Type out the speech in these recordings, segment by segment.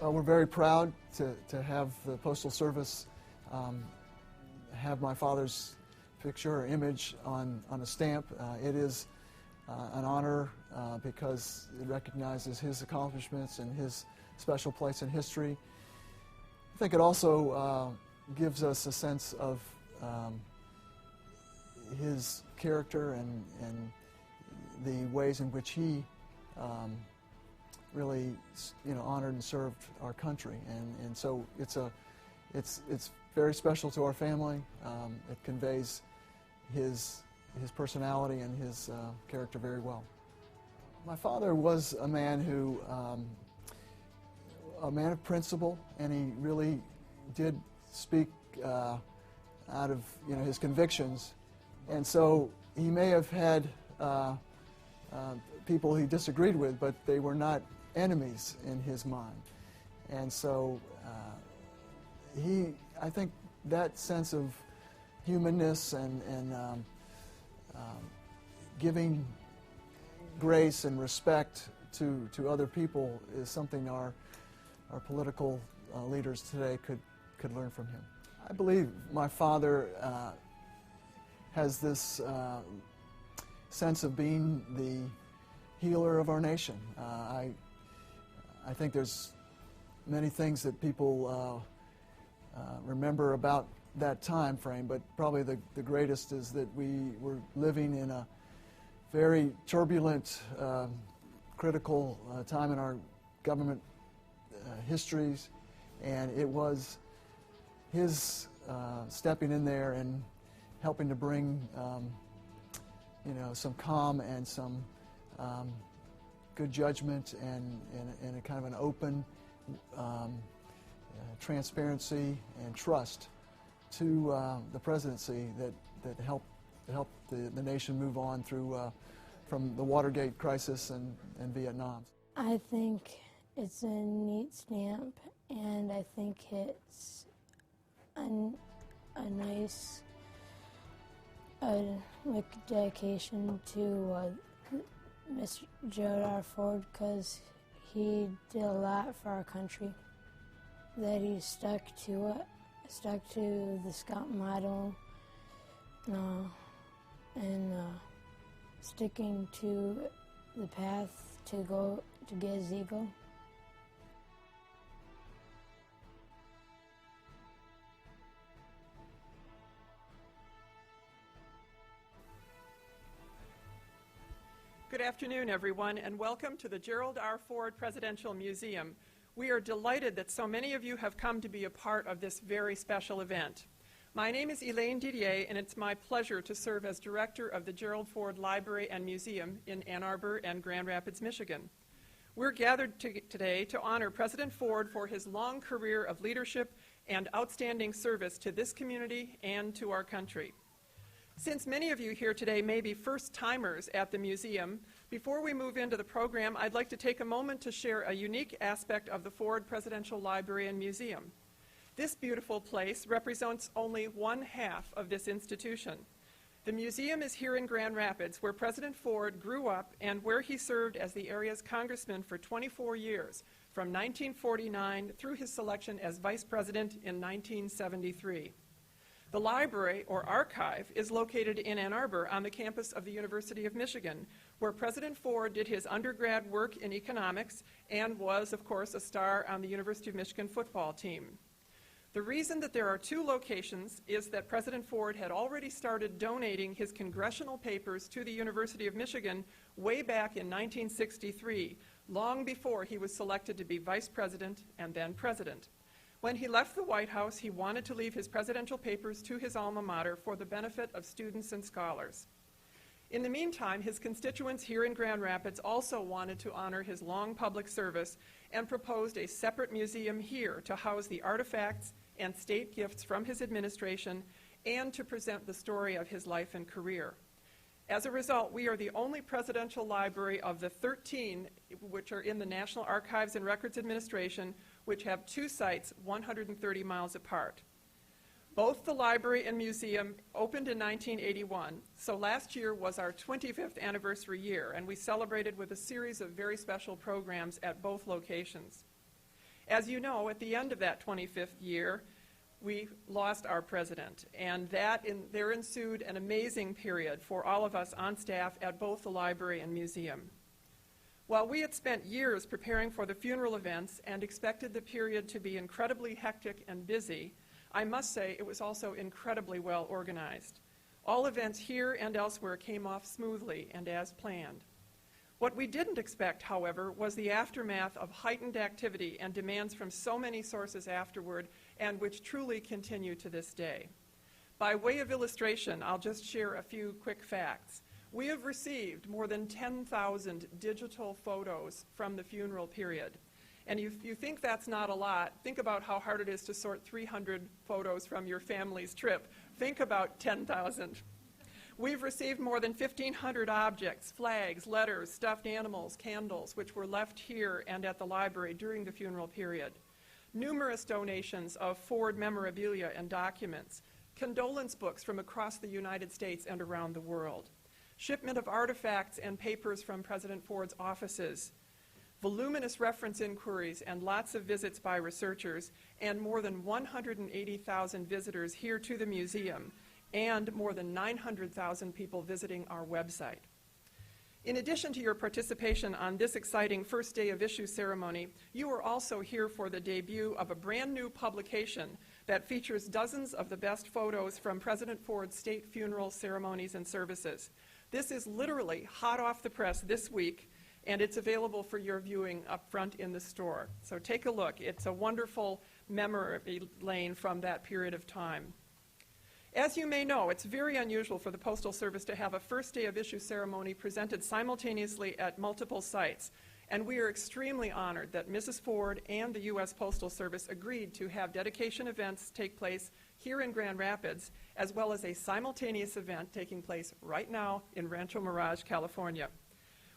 We're very proud to have the Postal Service have my father's picture or image on a stamp. It is an honor because it recognizes his accomplishments and his special place in history. I think it also gives us a sense of his character and the ways in which he really, honored and served our country, and so it's very special to our family. It conveys his personality and his character very well. My father was a man who, a man of principle, and he really did speak out of his convictions, and so he may have had people he disagreed with, but they were not enemies in his mind. And so I think that sense of humanness and giving grace and respect to other people is something our political leaders today could learn from him. I believe my father has this sense of being the healer of our nation. I think there's many things that people remember about that time frame, but probably the greatest is that we were living in a very turbulent, critical time in our government histories, and it was his stepping in there and helping to bring some calm and some good judgment and a kind of an open transparency and trust to the presidency that helped the nation move on through from the Watergate crisis and Vietnam. I think it's a neat stamp, and I think it's a nice dedication to Mr. Gerald R. Ford, because he did a lot for our country, that he stuck to the Scout motto and sticking to the path to get his eagle. Good afternoon, everyone, and welcome to the Gerald R. Ford Presidential Museum. We are delighted that so many of you have come to be a part of this very special event. My name is Elaine Didier, and it's my pleasure to serve as director of the Gerald Ford Library and Museum in Ann Arbor and Grand Rapids, Michigan. We're gathered today to honor President Ford for his long career of leadership and outstanding service to this community and to our country. Since many of you here today may be first-timers at the museum, before we move into the program, I'd like to take a moment to share a unique aspect of the Ford Presidential Library and Museum. This beautiful place represents only one half of this institution. The museum is here in Grand Rapids, where President Ford grew up and where he served as the area's congressman for 24 years, from 1949 through his selection as vice president in 1973. The library, or archive, is located in Ann Arbor on the campus of the University of Michigan, where President Ford did his undergrad work in economics and was, of course, a star on the University of Michigan football team. The reason that there are two locations is that President Ford had already started donating his congressional papers to the University of Michigan way back in 1963, long before he was selected to be vice president and then president. When he left the White House, he wanted to leave his presidential papers to his alma mater for the benefit of students and scholars. In the meantime, his constituents here in Grand Rapids also wanted to honor his long public service and proposed a separate museum here to house the artifacts and state gifts from his administration and to present the story of his life and career. As a result, we are the only presidential library of the 13 which are in the National Archives and Records Administration, which have two sites 130 miles apart. Both the library and museum opened in 1981, so last year was our 25th anniversary year, and we celebrated with a series of very special programs at both locations. As you know, at the end of that 25th year, we lost our president, and there ensued an amazing period for all of us on staff at both the library and museum. While we had spent years preparing for the funeral events and expected the period to be incredibly hectic and busy, I must say it was also incredibly well organized. All events here and elsewhere came off smoothly and as planned. What we didn't expect, however, was the aftermath of heightened activity and demands from so many sources afterward, and which truly continue to this day. By way of illustration, I'll just share a few quick facts. We have received more than 10,000 digital photos from the funeral period. And if you think that's not a lot, think about how hard it is to sort 300 photos from your family's trip. Think about 10,000. We've received more than 1,500 objects, flags, letters, stuffed animals, candles, which were left here and at the library during the funeral period. Numerous donations of Ford memorabilia and documents, condolence books from across the United States and around the world, shipment of artifacts and papers from President Ford's offices, voluminous reference inquiries and lots of visits by researchers, and more than 180,000 visitors here to the museum, and more than 900,000 people visiting our website. In addition to your participation on this exciting first day of issue ceremony, you are also here for the debut of a brand new publication that features dozens of the best photos from President Ford's state funeral ceremonies and services. This is literally hot off the press this week, and it's available for your viewing up front in the store. So take a look. It's a wonderful memory lane from that period of time. As you may know, it's very unusual for the Postal Service to have a first day of issue ceremony presented simultaneously at multiple sites, and we are extremely honored that Mrs. Ford and the U.S. Postal Service agreed to have dedication events take place here in Grand Rapids, as well as a simultaneous event taking place right now in Rancho Mirage, California.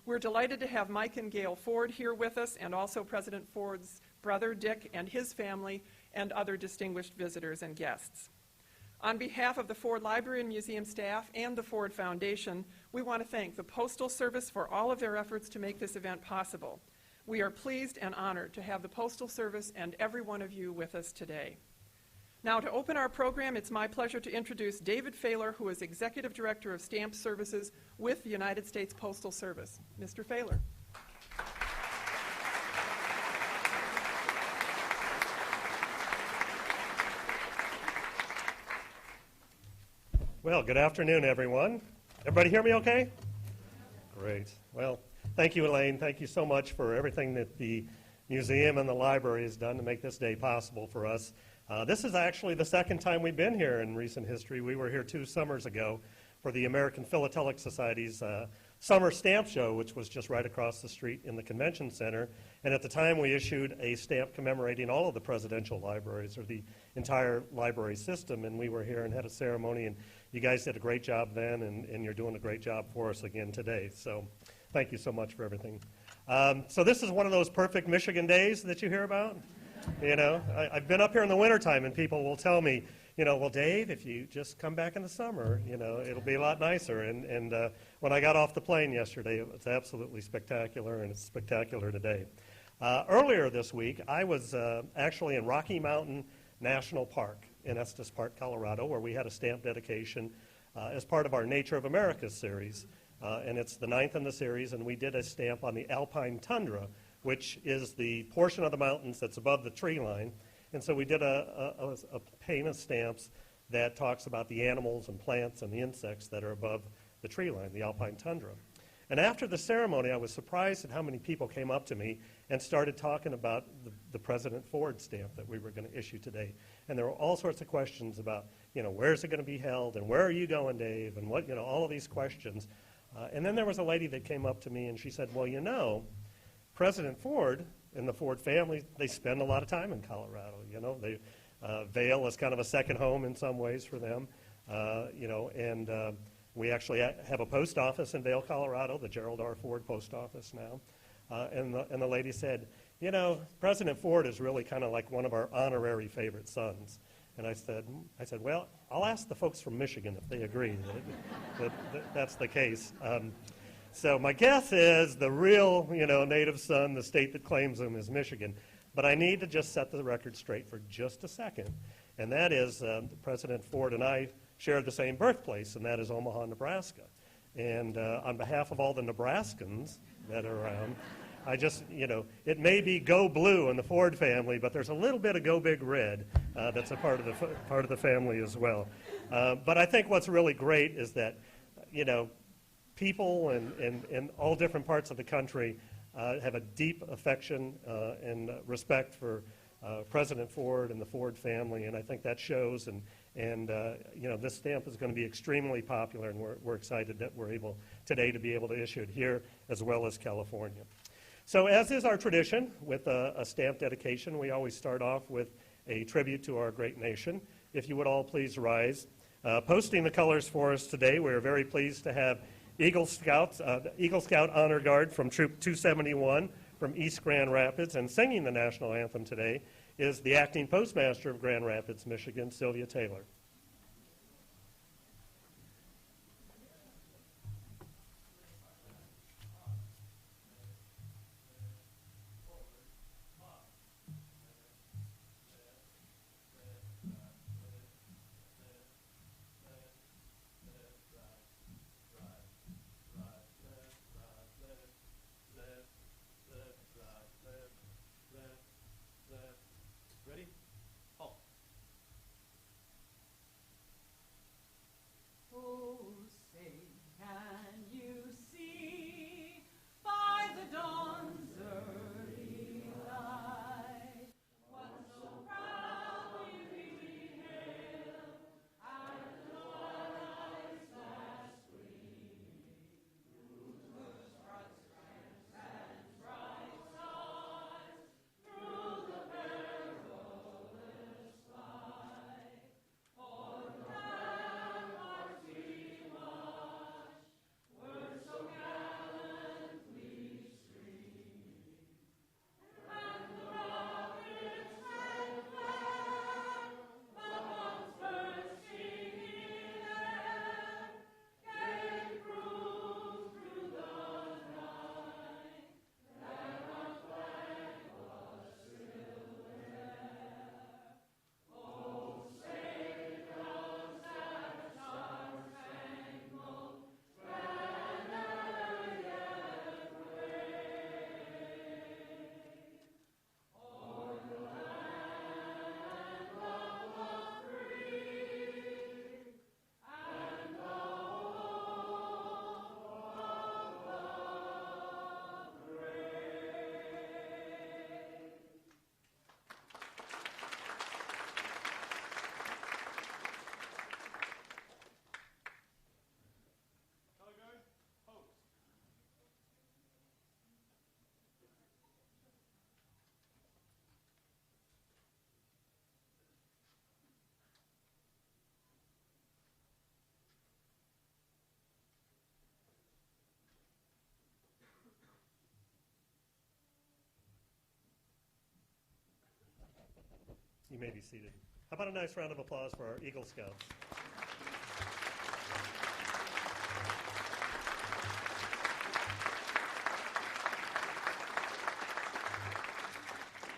We're delighted to have Mike and Gail Ford here with us, and also President Ford's brother, Dick, and his family, and other distinguished visitors and guests. On behalf of the Ford Library and Museum staff and the Ford Foundation, we want to thank the Postal Service for all of their efforts to make this event possible. We are pleased and honored to have the Postal Service and every one of you with us today. Now, to open our program, it's my pleasure to introduce David Failor, who is Executive Director of Stamp Services with the United States Postal Service. Mr. Failor. Well, good afternoon, everyone. Everybody hear me okay? Great. Well, thank you, Elaine. Thank you so much for everything that the museum and the library has done to make this day possible for us. This is actually the second time we've been here in recent history. We were here 2 summers ago for the American Philatelic Society's summer stamp show, which was just right across the street in the convention center. And at the time, we issued a stamp commemorating all of the presidential libraries, or the entire library system. And we were here and had a ceremony, and you guys did a great job then, and you're doing a great job for us again today. So thank you so much for everything. So this is one of those perfect Michigan days that you hear about. You know, I've been up here in the wintertime, and people will tell me, you know, well, Dave, if you just come back in the summer, you know, it'll be a lot nicer. And when I got off the plane yesterday, it was absolutely spectacular, and it's spectacular today. Earlier this week, I was actually in Rocky Mountain National Park in Estes Park, Colorado, where we had a stamp dedication as part of our Nature of America series. And it's the 9th in the series, and we did a stamp on the alpine tundra, which is the portion of the mountains that's above the tree line. And so we did a pane of stamps that talks about the animals and plants and the insects that are above the tree line, the alpine tundra. And after the ceremony, I was surprised at how many people came up to me and started talking about the President Ford stamp that we were going to issue today. And there were all sorts of questions about, you know, where's it going to be held, and where are you going, Dave, and what, you know, all of these questions. And then there was a lady that came up to me, and she said, well, you know, President Ford and the Ford family, they spend a lot of time in Colorado. You know, Vail is kind of a second home in some ways for them. You know, and we actually have a post office in Vail, Colorado, the Gerald R. Ford post office now. And the lady said, you know, President Ford is really kind of like one of our honorary favorite sons. And I said, well, I'll ask the folks from Michigan if they agree that that's the case. So my guess is the real, you know, native son, the state that claims him, is Michigan. But I need to just set the record straight for just a second, and that is President Ford and I share the same birthplace, and that is Omaha, Nebraska. And on behalf of all the Nebraskans that are around, I just, it may be go blue in the Ford family, but there's a little bit of go big red that's a part of the family as well. But I think what's really great is that, people in all different parts of the country have a deep affection and respect for President Ford and the Ford family, and I think that shows. And this stamp is going to be extremely popular, and we're excited that we're able today to be able to issue it here as well as California. So as is our tradition with a stamp dedication, we always start off with a tribute to our great nation. If you would all please rise. Posting the colors for us today, we're very pleased to have Eagle Scout Honor Guard from Troop 271 from East Grand Rapids, and singing the National Anthem today is the Acting-Postmaster of Grand Rapids, Michigan, Sylvia Taylor. Ready? Halt. Oh, say, can you see by the dawn's early light what so proudly we hailed at the twilight's last gleam, whose broad strands and bright stars through the perilous fight o'er the ramparts we watched were so gallantly streamed, and the rockets red flag upon bursting in air gave proof through the night that our flag was still there. Oh, say does that star-spangled banner yet wave o'er the land of the free and the home of the brave? Color guard, pose. You may be seated. How about a nice round of applause for our Eagle Scouts?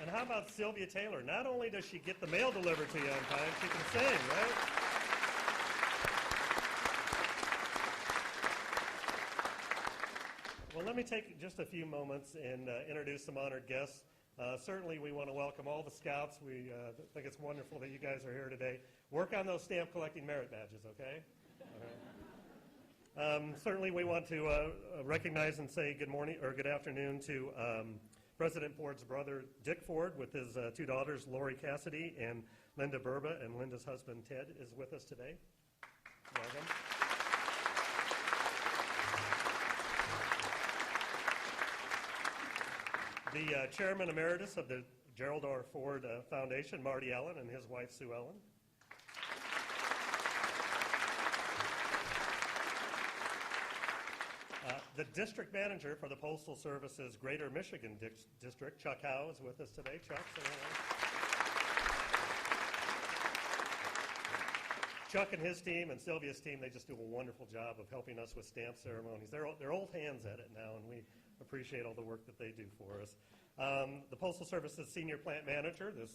And how about Sylvia Taylor? Not only does she get the mail delivered to you on time, she can sing, right? Well, let me take just a few moments and introduce some honored guests. Certainly, we want to welcome all the Scouts. We think it's wonderful that you guys are here today. Work on those stamp collecting merit badges, okay? All right. Certainly, we want to recognize and say good morning or good afternoon to President Ford's brother, Dick Ford, with his two daughters, Lori Cassidy and Linda Burba, and Linda's husband, Ted, is with us today. Welcome. The Chairman Emeritus of the Gerald R. Ford Foundation, Marty Allen, and his wife, Sue Ellen. The District Manager for the Postal Service's Greater Michigan District, Chuck Howe, is with us today. Chuck, say hello. Chuck and his team and Sylvia's team, they just do a wonderful job of helping us with stamp ceremonies. They're old hands at it now, and we appreciate all the work that they do for us. The Postal Service's senior plant manager, this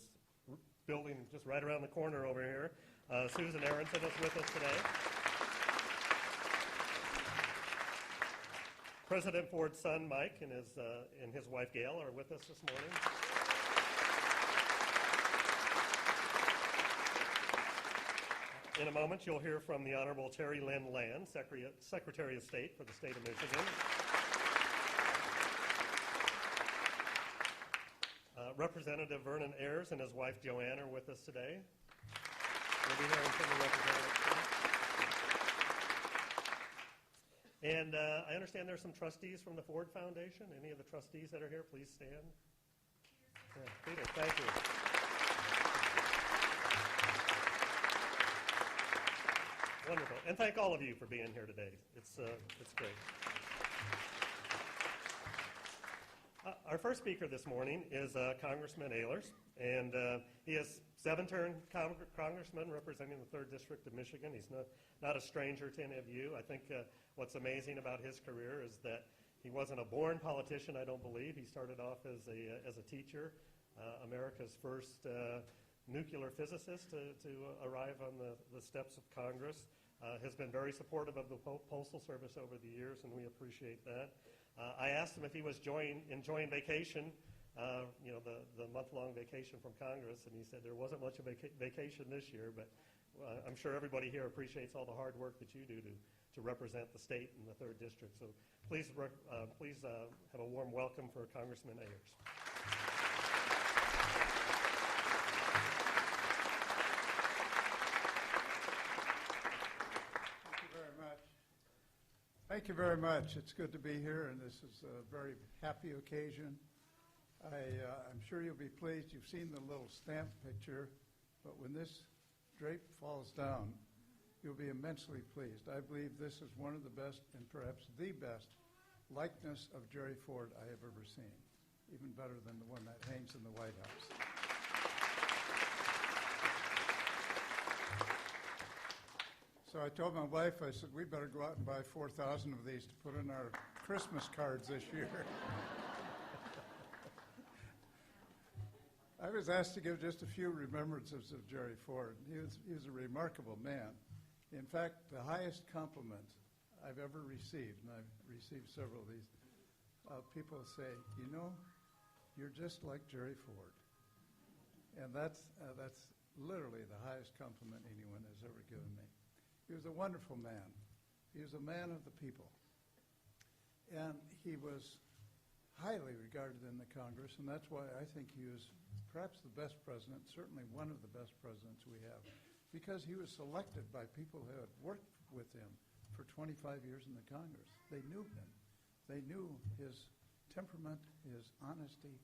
building just right around the corner over here, Susan Aronson is with us today. President Ford's son, Mike, and his wife, Gail, are with us this morning. In a moment, you'll hear from the Honorable Terry Lynn Land, Secretary of State for the state of Michigan. Representative Vernon Ayers and his wife, Joanne, are with us today. We'll be hearing from the representative. And I understand there's some trustees from the Ford Foundation. Any of the trustees that are here, please stand. Yeah, Peter, thank you. Wonderful. And thank all of you for being here today. It's great. Our first speaker this morning is Congressman Ehlers, and he is seven-term congressman representing the 3rd District of Michigan. He's not a stranger to any of you. I think what's amazing about his career is that he wasn't a born politician, I don't believe. He started off as a teacher, America's first nuclear physicist to arrive on the steps of Congress. Has been very supportive of the Postal Service over the years, and we appreciate that. I asked him if he was enjoying vacation, the month-long vacation from Congress, and he said there wasn't much of a vacation this year, but I'm sure everybody here appreciates all the hard work that you do to represent the state and the 3rd District. So please have a warm welcome for Congressman Ayers. Thank you very much. It's good to be here, and this is a very happy occasion. I'm sure you'll be pleased. You've seen the little stamp picture, but when this drape falls down, you'll be immensely pleased. I believe this is one of the best, and perhaps the best, likeness of Jerry Ford I have ever seen, even better than the one that hangs in the White House. So I told my wife, I said, we better go out and buy 4,000 of these to put in our Christmas cards this year. I was asked to give just a few remembrances of Jerry Ford. He was a remarkable man. In fact, the highest compliment I've ever received, and I've received several of these, people say, you're just like Jerry Ford. And that's literally the highest compliment anyone has ever given me. He was a wonderful man. He was a man of the people. And he was highly regarded in the Congress, and that's why I think he was perhaps the best president, certainly one of the best presidents we have, because he was selected by people who had worked with him for 25 years in the Congress. They knew him. They knew his temperament, his honesty,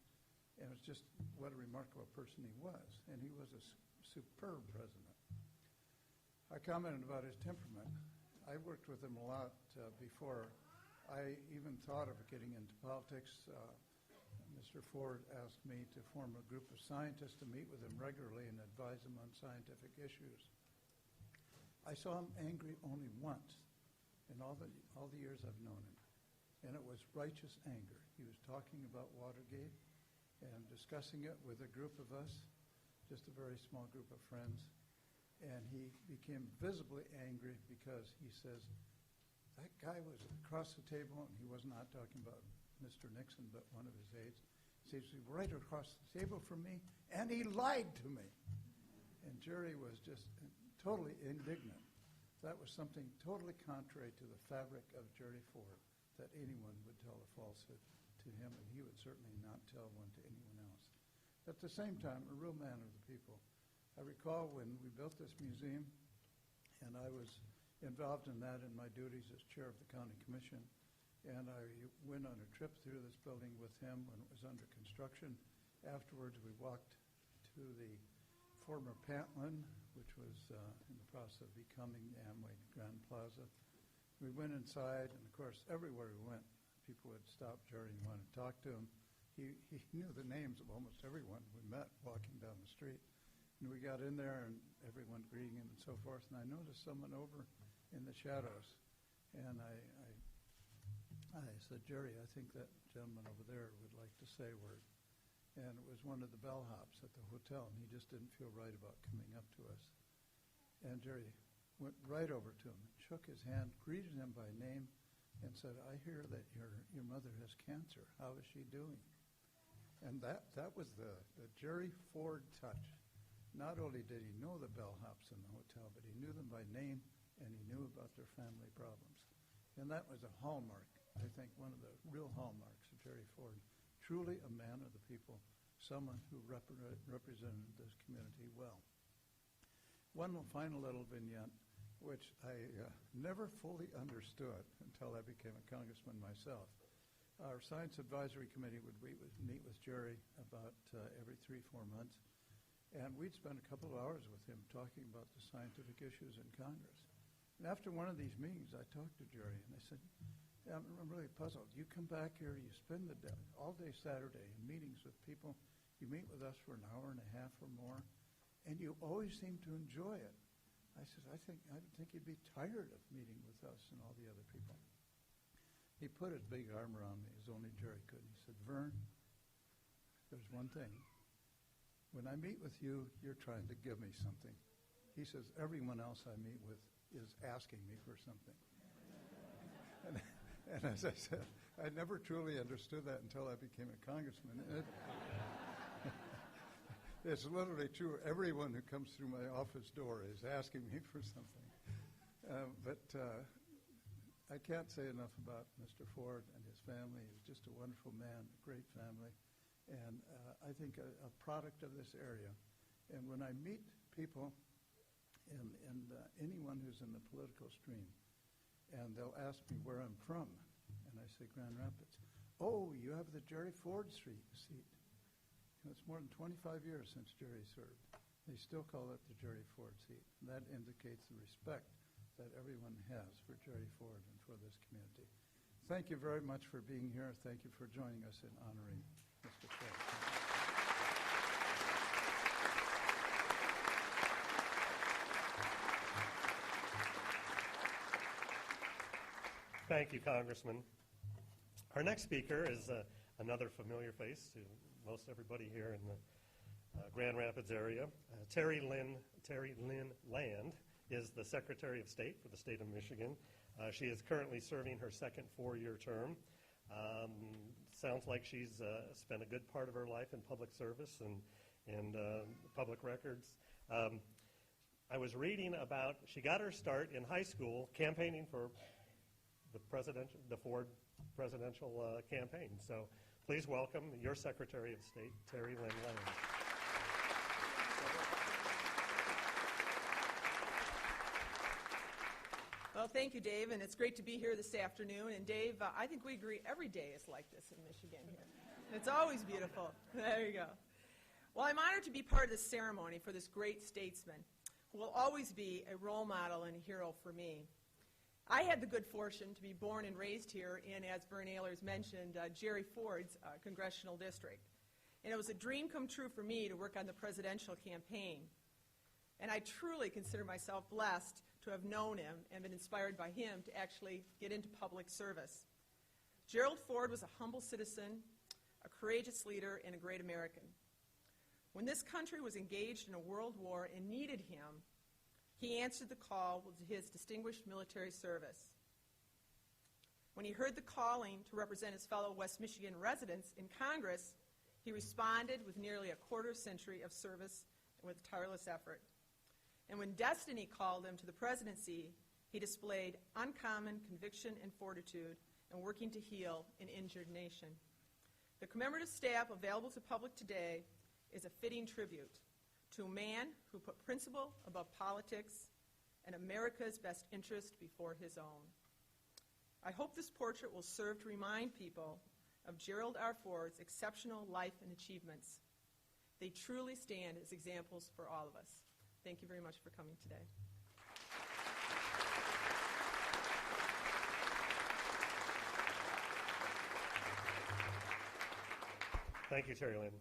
and it was just what a remarkable person he was. And he was a superb president. I commented about his temperament. I worked with him a lot before I even thought of getting into politics. Mr. Ford asked me to form a group of scientists to meet with him regularly and advise him on scientific issues. I saw him angry only once in all the years I've known him, and it was righteous anger. He was talking about Watergate and discussing it with a group of us, just a very small group of friends. And he became visibly angry because he says, that guy was across the table, and he was not talking about Mr. Nixon, but one of his aides. He says, he was right across the table from me, and he lied to me. And Jerry was just totally indignant. That was something totally contrary to the fabric of Jerry Ford, that anyone would tell a falsehood to him, and he would certainly not tell one to anyone else. At the same time, a real man of the people. I recall when we built this museum, and I was involved in that in my duties as chair of the county commission, and I went on a trip through this building with him when it was under construction. Afterwards, we walked to the former Pantline, which was in the process of becoming the Amway Grand Plaza. We went inside, and of course, everywhere we went, people would stop Jerry and want to talk to him. He knew the names of almost everyone we met walking down the street. And we got in there, and everyone greeting him and so forth. And I noticed someone over in the shadows. And I said, Jerry, I think that gentleman over there would like to say a word. and it was one of the bellhops at the hotel, and he just didn't feel right about coming up to us. And Jerry went right over to him, shook his hand, greeted him by name, and said, "I hear that your mother has cancer. How is she doing?" And that was the Jerry Ford touch. Not only did he know the bellhops in the hotel, but he knew them by name, and he knew about their family problems. And that was a hallmark, I think, one of the real hallmarks of Jerry Ford. Truly a man of the people, someone who represented this community well. One final little vignette, which I never fully understood until I became a congressman myself. Our Science Advisory Committee would meet with Jerry about every 3-4 months, and we'd spend a couple of hours with him talking about the scientific issues in Congress. And after one of these meetings, I talked to Jerry, and I said, "Yeah, I'm really puzzled. You come back here, you spend the day, all day Saturday in meetings with people, you meet with us for an hour and a half or more, and you always seem to enjoy it." I said, I think you'd be tired of meeting with us and all the other people. He put his big arm around me, as only Jerry could. He said, "Vern, there's one thing. When I meet with you, you're trying to give me something." He says, "Everyone else I meet with is asking me for something." And as I said, I never truly understood that until I became a congressman. It's literally true. Everyone who comes through my office door is asking me for something. But I can't say enough about Mr. Ford and his family. He was just a wonderful man, a great family, and I think a product of this area. And when I meet people and anyone who's in the political stream, and they'll ask me where I'm from, and I say Grand Rapids. "Oh, you have the Jerry Ford seat." It's more than 25 years since Jerry served. They still call it the Jerry Ford seat. And that indicates the respect that everyone has for Jerry Ford and for this community. Thank you very much for being here. Thank you for joining us in honoring Mr. Ford. Thank you, Congressman. Our next speaker is another familiar face to most everybody here in the Grand Rapids area. Terry Lynn Land is the Secretary of State for the state of Michigan. She is currently serving her second 4-year term. Sounds like she's spent a good part of her life in public service and public records. I was reading about, she got her start in high school campaigning for the Ford presidential campaign. So please welcome your Secretary of State, Terry Lynn Land. Well, thank you, Dave, and it's great to be here this afternoon. And Dave, I think we agree every day is like this in Michigan here. It's always beautiful. There you go. Well, I'm honored to be part of this ceremony for this great statesman who will always be a role model and a hero for me. I had the good fortune to be born and raised here in, as Vern Ehlers mentioned, Jerry Ford's congressional district. And it was a dream come true for me to work on the presidential campaign. And I truly consider myself blessed to have known him and been inspired by him to actually get into public service. Gerald Ford was a humble citizen, a courageous leader, and a great American. When this country was engaged in a world war and needed him, he answered the call with his distinguished military service. When he heard the calling to represent his fellow West Michigan residents in Congress, he responded with nearly a quarter-century of service and with tireless effort. And when destiny called him to the presidency, he displayed uncommon conviction and fortitude in working to heal an injured nation. The commemorative stamp available to the public today is a fitting tribute to a man who put principle above politics and America's best interest before his own. I hope this portrait will serve to remind people of Gerald R. Ford's exceptional life and achievements. They truly stand as examples for all of us. Thank you very much for coming today. Thank you, Terry Lynn.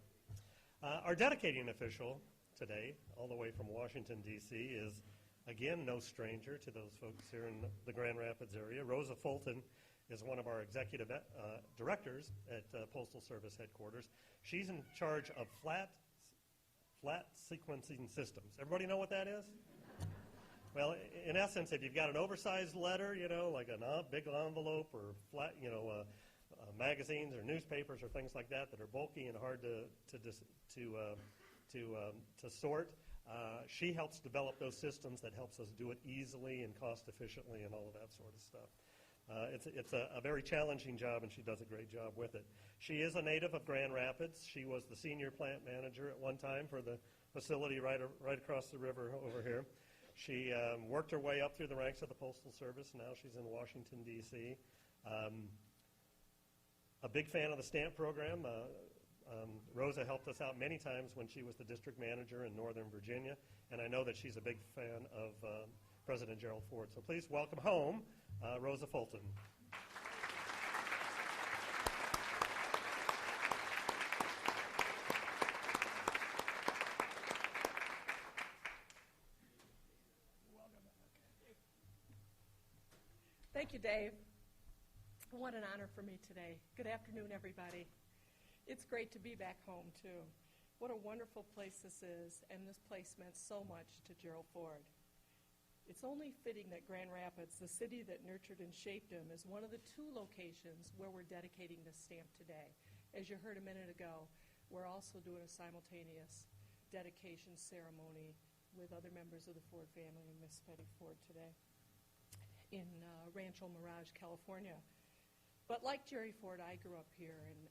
Our dedicating official today, all the way from Washington, D.C., is, again, no stranger to those folks here in the Grand Rapids area. Rosa Fulton is one of our executive directors at Postal Service headquarters. She's in charge of flat sequencing systems. Everybody know what that is? Well, in essence, if you've got an oversized letter, like a big envelope or flat, magazines or newspapers or things like that are bulky and hard to sort, she helps develop those systems that helps us do it easily and cost efficiently and all of that sort of stuff. It's a very challenging job, and she does a great job with it. She is a native of Grand Rapids. She was the senior plant manager at one time for the facility right across the river over here. She worked her way up through the ranks of the Postal Service. Now she's in Washington, D.C. A big fan of the stamp program. Rosa helped us out many times when she was the district manager in Northern Virginia, and I know that she's a big fan of President Gerald Ford. So please welcome home Rosa Fulton. Thank you, Dave. What an honor for me today. Good afternoon, everybody. It's great to be back home, too. What a wonderful place this is, and this place meant so much to Gerald Ford. It's only fitting that Grand Rapids, the city that nurtured and shaped him, is one of the two locations where we're dedicating this stamp today. As you heard a minute ago, we're also doing a simultaneous dedication ceremony with other members of the Ford family and Miss Betty Ford today in Rancho Mirage, California. But like Jerry Ford, I grew up here, and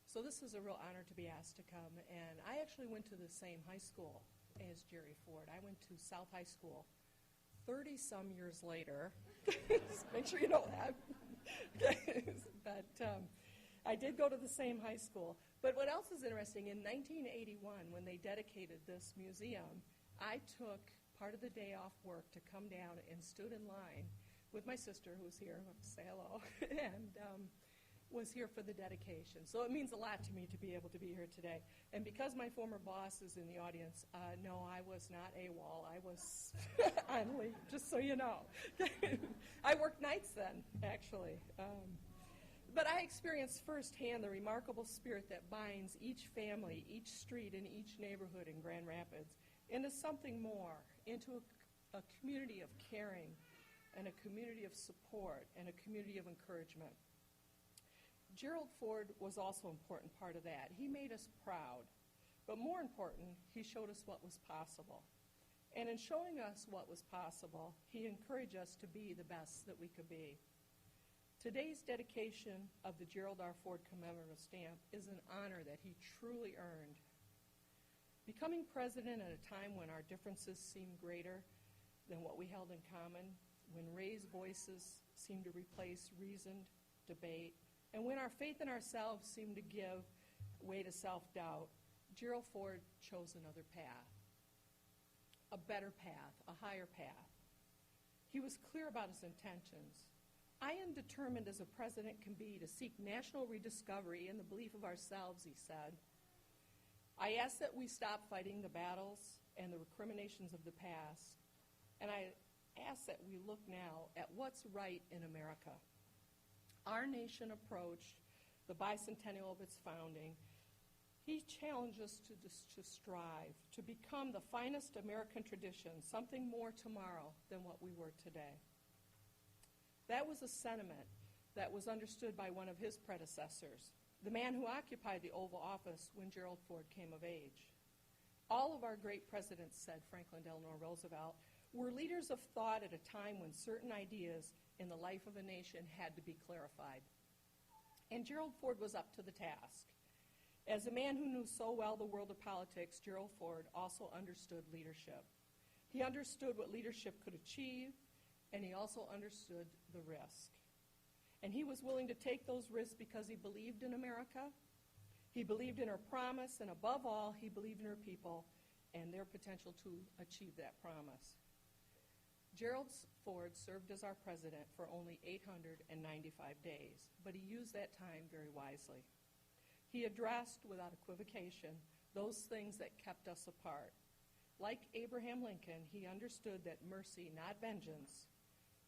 so this is a real honor to be asked to come. And I actually went to the same high school as Jerry Ford. I went to South High School 30-some years later. Make sure you know that. But I did go to the same high school. But what else is interesting, in 1981, when they dedicated this museum, I took part of the day off work to come down and stood in line with my sister, who's here, say hello, and was here for the dedication. So it means a lot to me to be able to be here today. And because my former boss is in the audience, no, I was not AWOL. I was on leave, just so you know. I worked nights then, actually. But I experienced firsthand the remarkable spirit that binds each family, each street, and each neighborhood in Grand Rapids into something more, into a community of caring and a community of support and a community of encouragement. Gerald Ford was also an important part of that. He made us proud, but more important, he showed us what was possible. And in showing us what was possible, he encouraged us to be the best that we could be. Today's dedication of the Gerald R. Ford commemorative stamp is an honor that he truly earned. Becoming president at a time when our differences seemed greater than what we held in common, when raised voices seemed to replace reasoned debate, and when our faith in ourselves seemed to give way to self-doubt, Gerald Ford chose another path, a better path, a higher path. He was clear about his intentions. I am determined as a president can be to seek national rediscovery in the belief of ourselves, he said. I ask that we stop fighting the battles and the recriminations of the past, and I ask that we look now at what's right in America. Our nation approached the bicentennial of its founding. He challenged us to strive, to become the finest American tradition, something more tomorrow than what we were today. That was a sentiment that was understood by one of his predecessors, the man who occupied the Oval Office when Gerald Ford came of age. All of our great presidents, said Franklin Delano Roosevelt, were leaders of thought at a time when certain ideas in the life of a nation had to be clarified. And Gerald Ford was up to the task. As a man who knew so well the world of politics, Gerald Ford also understood leadership. He understood what leadership could achieve, and he also understood the risk. And he was willing to take those risks because he believed in America, he believed in her promise, and above all, he believed in her people and their potential to achieve that promise. Gerald Ford served as our president for only 895 days, but he used that time very wisely. He addressed without equivocation those things that kept us apart. Like Abraham Lincoln, he understood that mercy, not vengeance,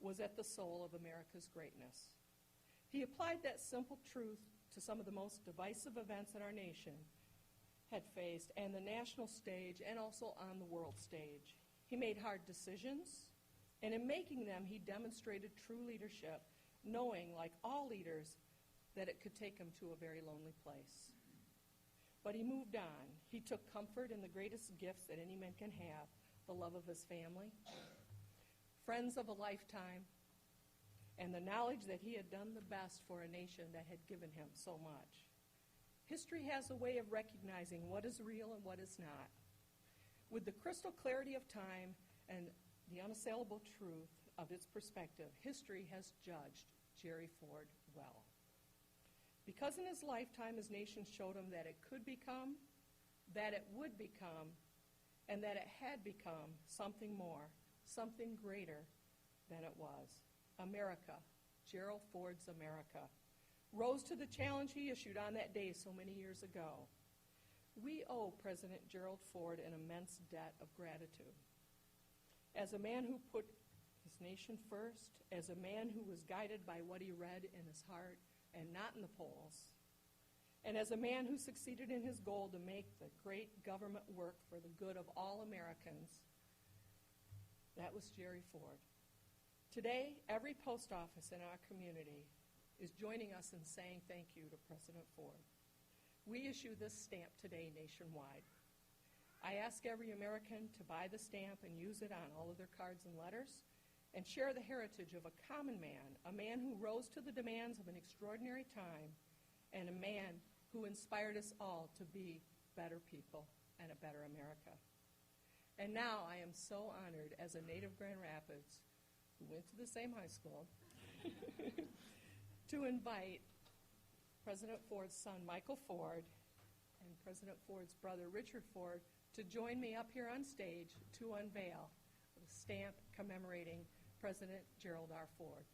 was at the soul of America's greatness. He applied that simple truth to some of the most divisive events that our nation had faced, and the national stage, and also on the world stage. He made hard decisions, and in making them, he demonstrated true leadership, knowing, like all leaders, that it could take him to a very lonely place. But he moved on. He took comfort in the greatest gifts that any man can have, the love of his family, friends of a lifetime, and the knowledge that he had done the best for a nation that had given him so much. History has a way of recognizing what is real and what is not. With the crystal clarity of time and the unassailable truth of its perspective, history has judged Jerry Ford well. Because in his lifetime, his nation showed him that it could become, that it would become, and that it had become something more, something greater than it was. America, Gerald Ford's America, rose to the challenge he issued on that day so many years ago. We owe President Gerald Ford an immense debt of gratitude. As a man who put his nation first, as a man who was guided by what he read in his heart and not in the polls, and as a man who succeeded in his goal to make the great government work for the good of all Americans, that was Jerry Ford. Today, every post office in our community is joining us in saying thank you to President Ford. We issue this stamp today nationwide. I ask every American to buy the stamp and use it on all of their cards and letters, and share the heritage of a common man, a man who rose to the demands of an extraordinary time, and a man who inspired us all to be better people and a better America. And now I am so honored as a native Grand Rapids, who went to the same high school, to invite President Ford's son, Michael Ford, and President Ford's brother, Richard Ford, to join me up here on stage to unveil the stamp commemorating President Gerald R. Ford.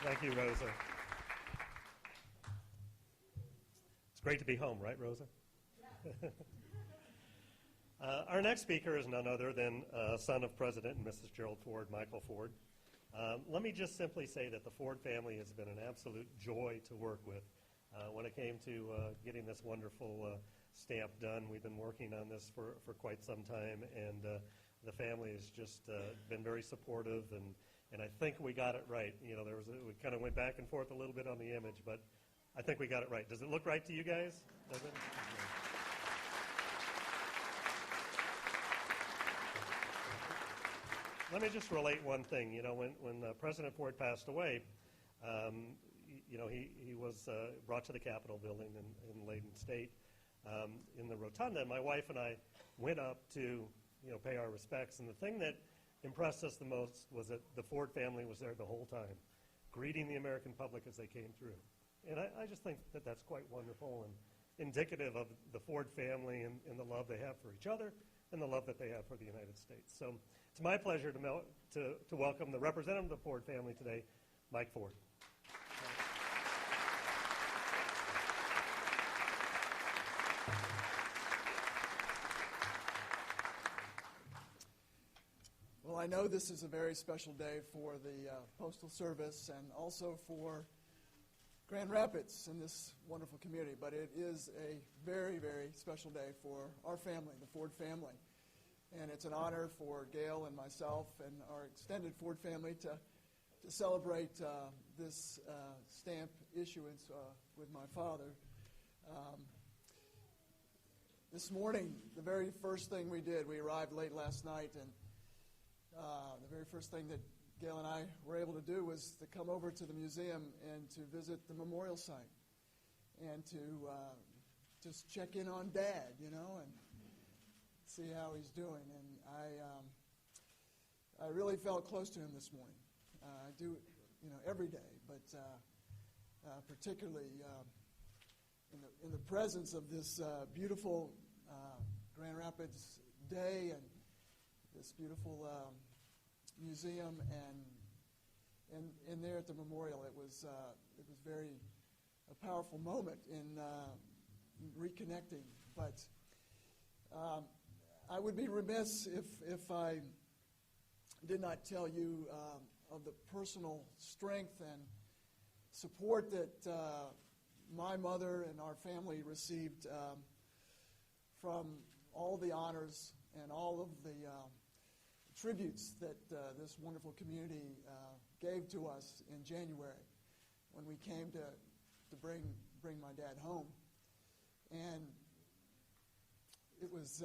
Thank you, Rosa. It's great to be home, right, Rosa? Our next speaker is none other than son of President and Mrs. Gerald Ford, Michael Ford. Let me just simply say that the Ford family has been an absolute joy to work with. When it came to getting this wonderful stamp done, we've been working on this for quite some time, and the family has just been very supportive, and I think we got it right. You know, we kind of went back and forth a little bit on the image, but I think we got it right. Does it look right to you guys? Does it? Let me just relate one thing. You know, when President Ford passed away, you know, he was brought to the Capitol building in Layden State. In the rotunda, my wife and I went up to, you know, pay our respects, and the thing that impressed us the most was that the Ford family was there the whole time, greeting the American public as they came through. And I just think that that's quite wonderful and indicative of the Ford family and the love they have for each other and the love that they have for the United States. So it's my pleasure to welcome the representative of the Ford family today, Mike Ford. Well, I know this is a very special day for the Postal Service and also for Grand Rapids and this wonderful community, but it is a very, very special day for our family, the Ford family. And it's an honor for Gail and myself and our extended Ford family to celebrate this stamp issuance with my father. This morning, the very first thing we did, we arrived late last night, and the very first thing that Gail and I were able to do was to come over to the museum and to visit the memorial site and to just check in on Dad, you know, and see how he's doing. And I really felt close to him this morning. I do, you know, every day, but particularly in the presence of this beautiful Grand Rapids day and this beautiful museum and there at the memorial, it was very a powerful moment in reconnecting. But I would be remiss if I did not tell you of the personal strength and support that my mother and our family received from all the honors and all of the tributes that this wonderful community gave to us in January when we came to bring my dad home. And it was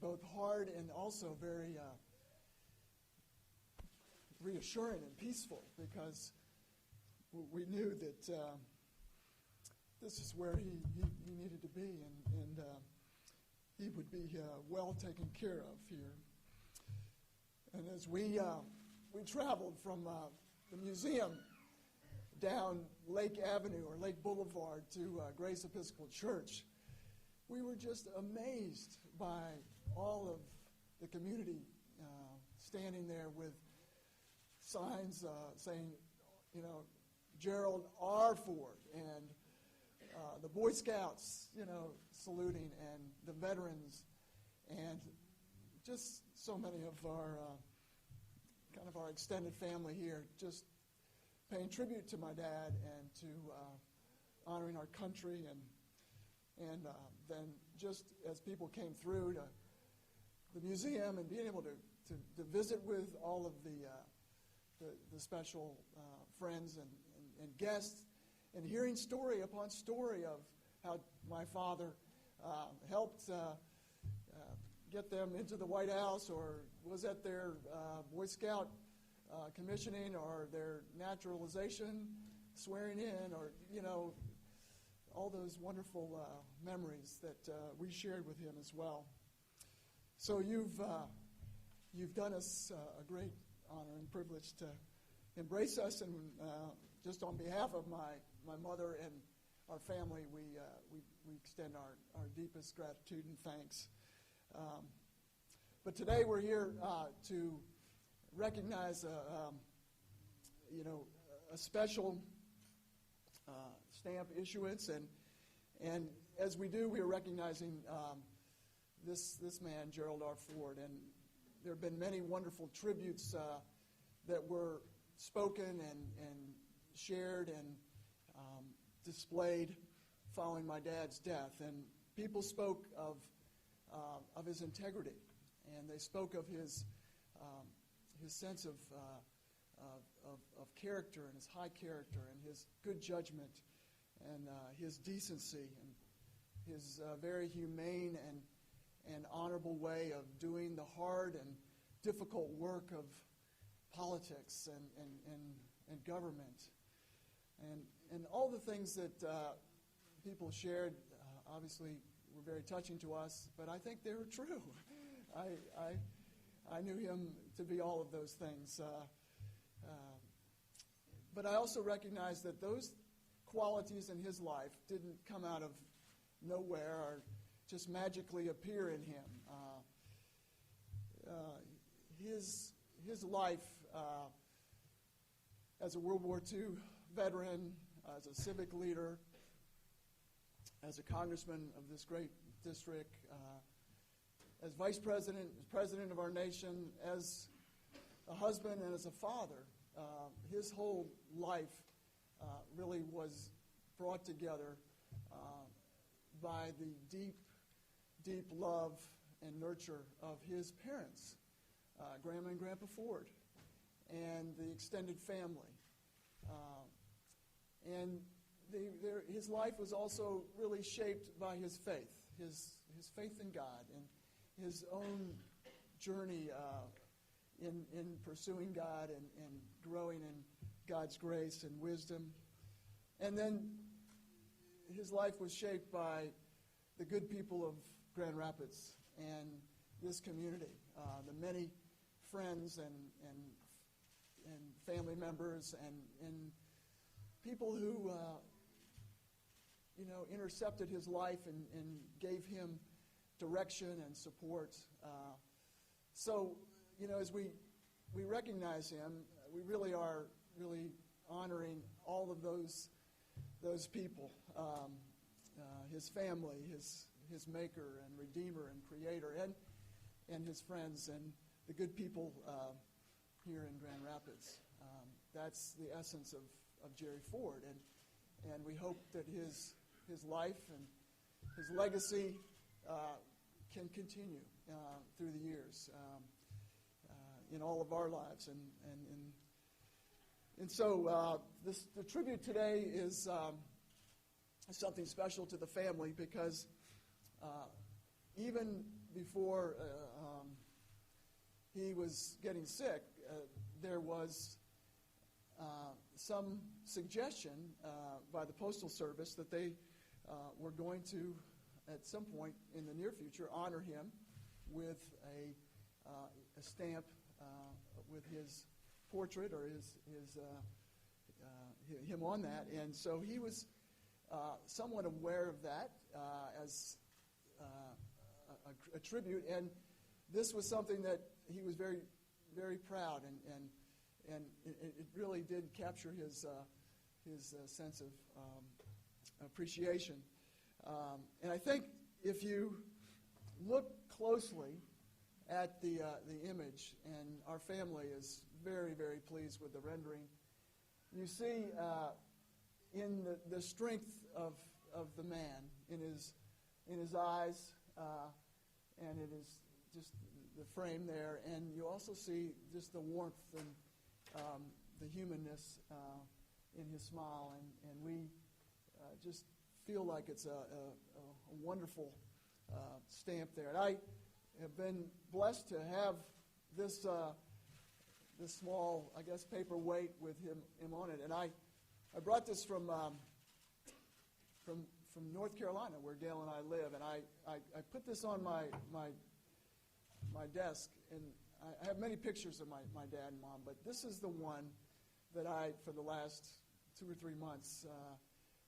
both hard and also very reassuring and peaceful, because we knew that this is where he needed to be, and he would be well taken care of here. And as we traveled from the museum down Lake Avenue or Lake Boulevard to Grace Episcopal Church, we were just amazed by all of the community standing there with signs saying, you know, Gerald R. Ford, and the Boy Scouts, you know, saluting, and the veterans, and just so many of our kind of our extended family here, just paying tribute to my dad and to honoring our country, and then just as people came through to the museum and being able to visit with all of the special friends and guests, and hearing story upon story of how my father helped get them into the White House, or was at their Boy Scout commissioning, or their naturalization, swearing in, or, you know, all those wonderful memories that we shared with him as well. So you've done us a great honor and privilege to embrace us, and just on behalf of my mother and our family, we extend our deepest gratitude and thanks. But today we're here to recognize a special stamp issuance, and as we do, we are recognizing this man, Gerald R. Ford, and there have been many wonderful tributes that were spoken and shared and displayed following my dad's death. And people spoke of his integrity, and they spoke of his sense of character, and his high character, and his good judgment, and his decency, and his very humane and honorable way of doing the hard and difficult work of politics and government. And all the things that people shared, obviously, were very touching to us, but I think they were true. I knew him to be all of those things. But I also recognize that those qualities in his life didn't come out of nowhere or just magically appear in him. His life as a World War II veteran, as a civic leader, as a congressman of this great district, as vice president, as president of our nation, as a husband and as a father, his whole life really was brought together by the deep, deep love and nurture of his parents, Grandma and Grandpa Ford, and the extended family. And his life was also really shaped by his faith, his faith in God, and his own journey in pursuing God and growing in God's grace and wisdom. And then his life was shaped by the good people of Grand Rapids and this community, the many friends and family members and people who intercepted his life and gave him direction and support. So, as we recognize him, we really are honoring all of those people, his family, his maker and redeemer and creator, and his friends and the good people here in Grand Rapids. That's the essence of Jerry Ford, and we hope that his life and his legacy can continue through the years in all of our lives, and so the tribute today is something special to the family because even before he was getting sick, there was some suggestion by the Postal Service that they were going to, at some point in the near future, honor him with a stamp with his portrait or him on that. And so he was somewhat aware of that as a tribute, and this was something that he was very, very proud, and it really did capture his sense of appreciation. And I think if you look closely at the image, and our family is very, very pleased with the rendering, you see in the strength of the man, in his eyes, and it is just the frame there, and you also see just the warmth and the humanness in his smile, and we just feel like it's a wonderful stamp there. And I have been blessed to have this small, I guess, paperweight with him on it, and I brought this from North Carolina, where Gail and I live, and I put this on my desk, and I have many pictures of my dad and mom, but this is the one that I, for the last 2 or 3 months,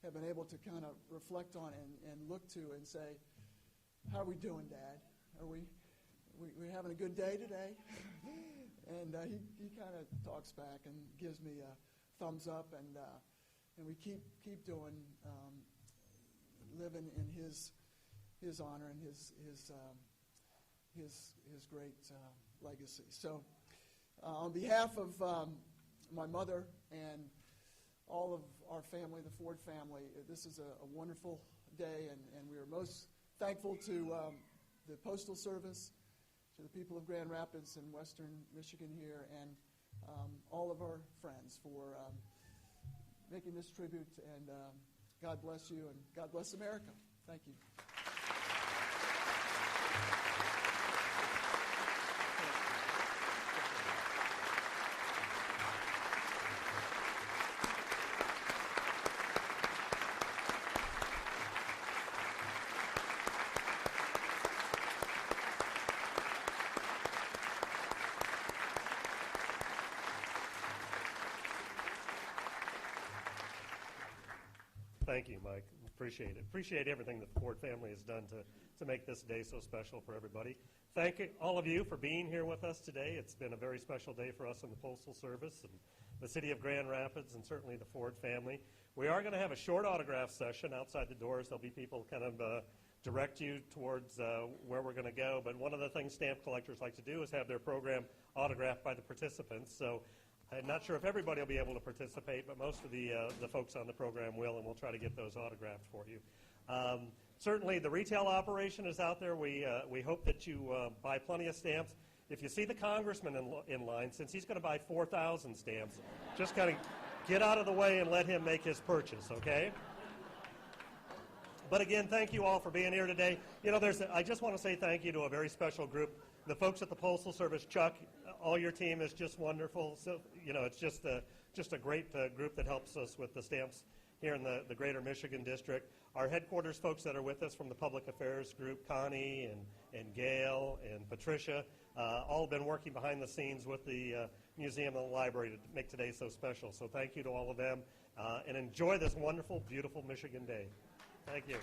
have been able to kind of reflect on and look to and say, how are we doing, Dad? Are we having a good day today? And he kind of talks back and gives me a thumbs up, and we keep doing, living in his honor and his great legacy. So, on behalf of my mother and all of our family, the Ford family, this is a wonderful day, and we are most thankful to the Postal Service, to the people of Grand Rapids and Western Michigan here, and all of our friends for making this tribute, and God bless you, and God bless America. Thank you. Thank you, Mike. Appreciate it. Appreciate everything that the Ford family has done to make this day so special for everybody. Thank you, all of you, for being here with us today. It's been a very special day for us in the Postal Service and the city of Grand Rapids, and certainly the Ford family. We are going to have a short autograph session outside the doors. There'll be people kind of direct you towards where we're going to go. But one of the things stamp collectors like to do is have their program autographed by the participants. So I'm not sure if everybody will be able to participate, but most of the folks on the program will, and we'll try to get those autographed for you. Certainly, the retail operation is out there. We hope that you buy plenty of stamps. If you see the congressman in line, since he's going to buy 4,000 stamps, just kind of get out of the way and let him make his purchase, okay? But again, thank you all for being here today. You know, I just want to say thank you to a very special group. The folks at the Postal Service, Chuck, all your team is just wonderful. So, you know, it's just a great group that helps us with the stamps here in the greater Michigan district. Our headquarters folks that are with us from the Public Affairs group, Connie and Gail and Patricia, all been working behind the scenes with the museum and the library to make today so special. So thank you to all of them, and enjoy this wonderful, beautiful Michigan day. Thank you.